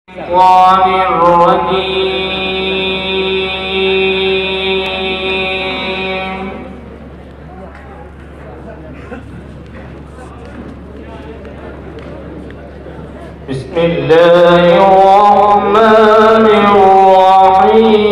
الشيطان الرجيم. بسم الله الرحمن الرحيم.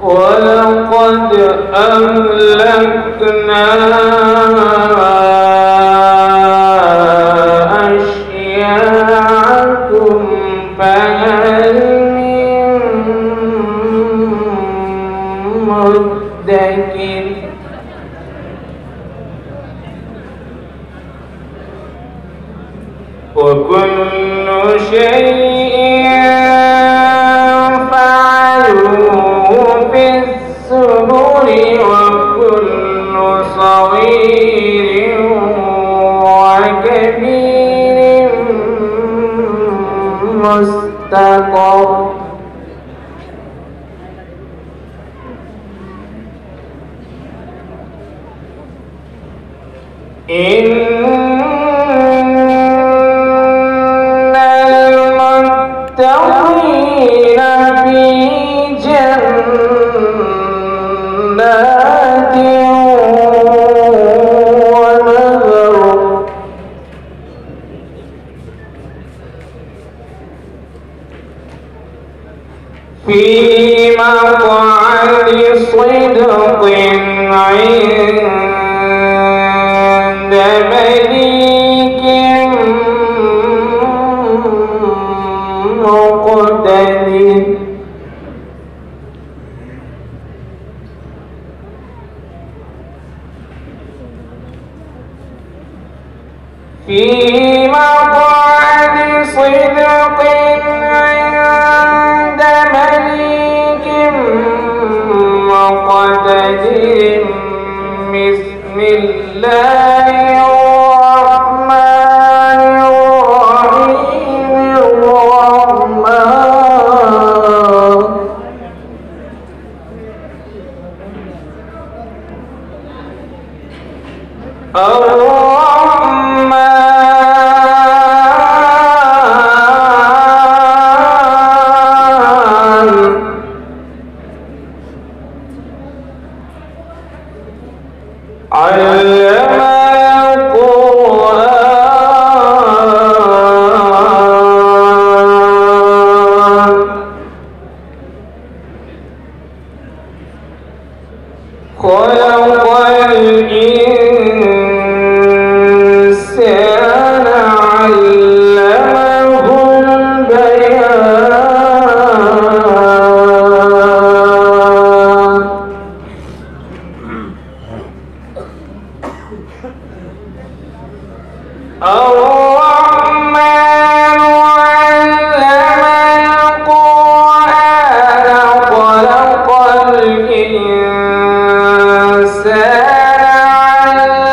ولقد أهلكنا أشياعكم فهل من مدكر وكل شيء فعلوه في الزبر وكل صغير وكبير مستقر. إن المتقين في جنات ونهر في مقعد صدق عند مليك مقتدر. في مقعد صدق عند مليك مقتدر. بسم الله الرحمن الرحيم. علم القرآن خلق الإنسان علمه البيان. الرحمن علم القرآن خلق الإنسان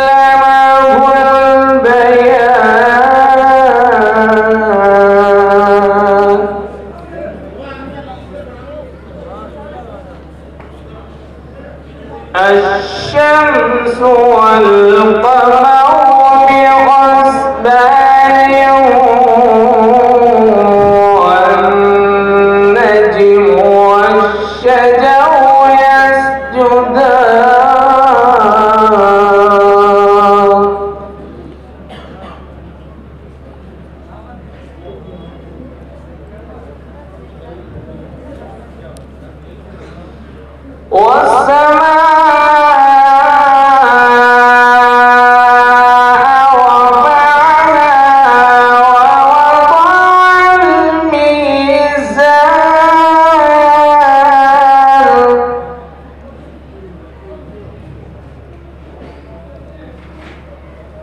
علمه البيان. الشمس والقمر بحسبان والنجم والشجر يسجدان. والسماء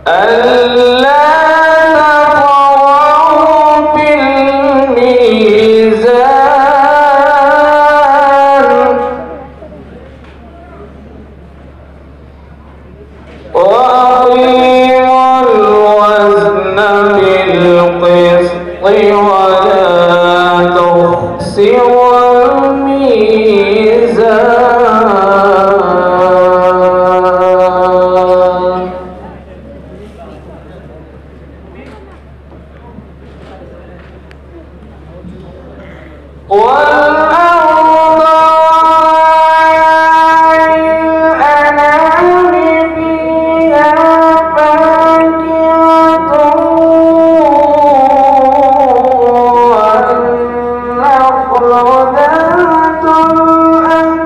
ألا تطغوا في الميزان وأقيموا الوزن بالقسط ولا والميزان والأرض الأنام فيها فاكهة والنخل ذات الأكمام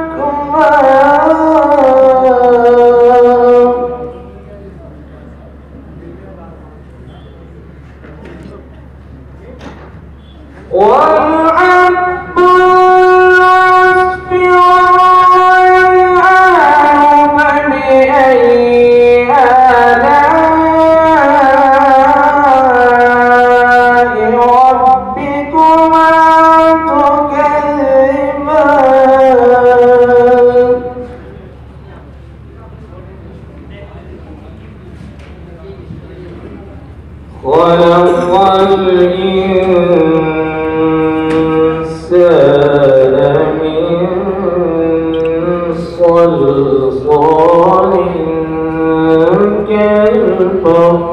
والحب الأسف والريحان فبأي آلاء ربكما تكذبان خلق الإنسان من صلصال كالفخار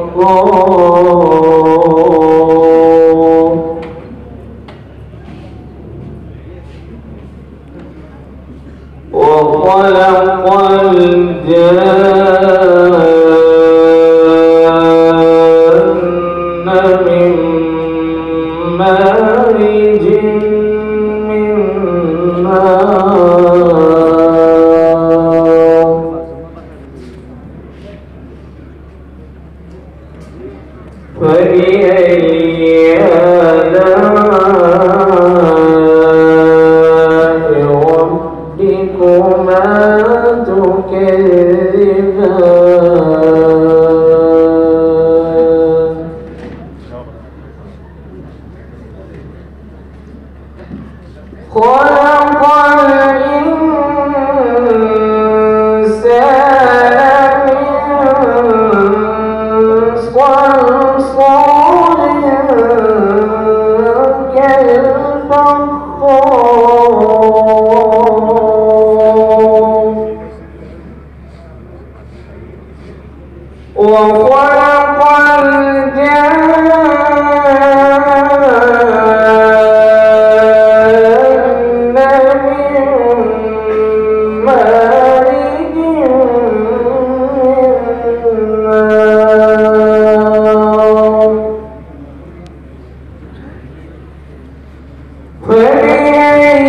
وخلق الجان من مارج من نار فبأي آلاء ربكما تكذبان خلق الإنسان من صلصال كالفخار وخلق الجان من مارج من نار فبأي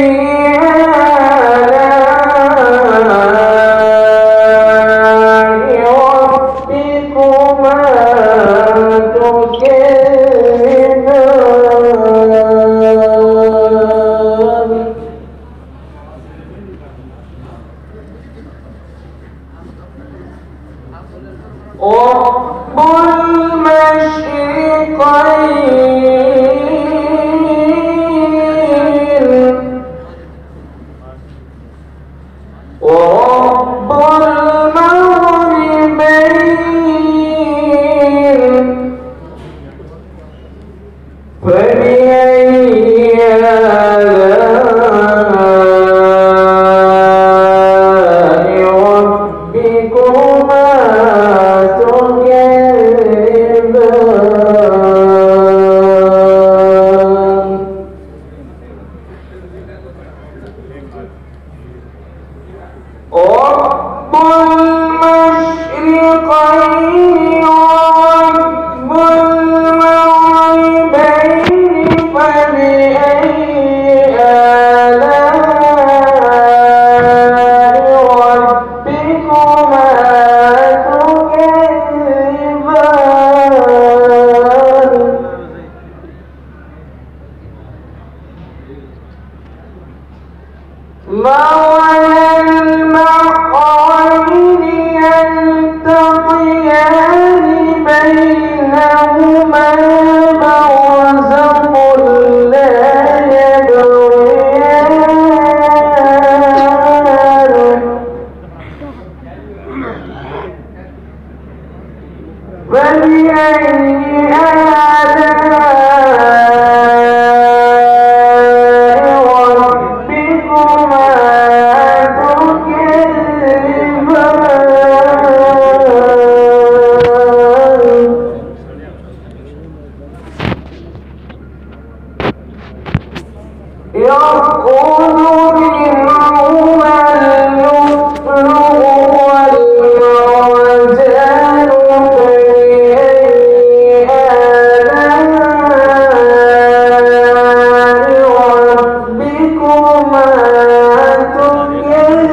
آلاء ربكما تكذبان رب المشرقين ورب المغربين فبأي آلاء ربكما تكذبان رب المشرقين ورب المغربين فبأي آلاء ربكما تكذبان مرج البحرين يلتقيان بينهما برزخ لا يبغيان فبأي آلاء يخرج منهما اللؤلؤ والمرجان فبأي آلاء ربكما تكذبان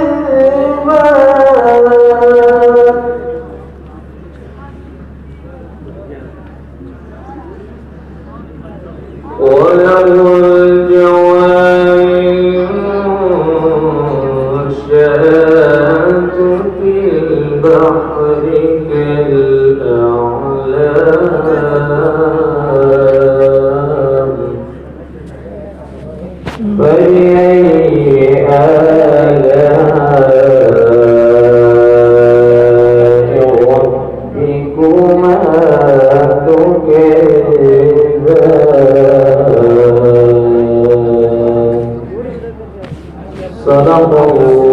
وله الجوار المنشآت في البحر كالأعلام فبأي آلاء ربكما تكذبان صدق الله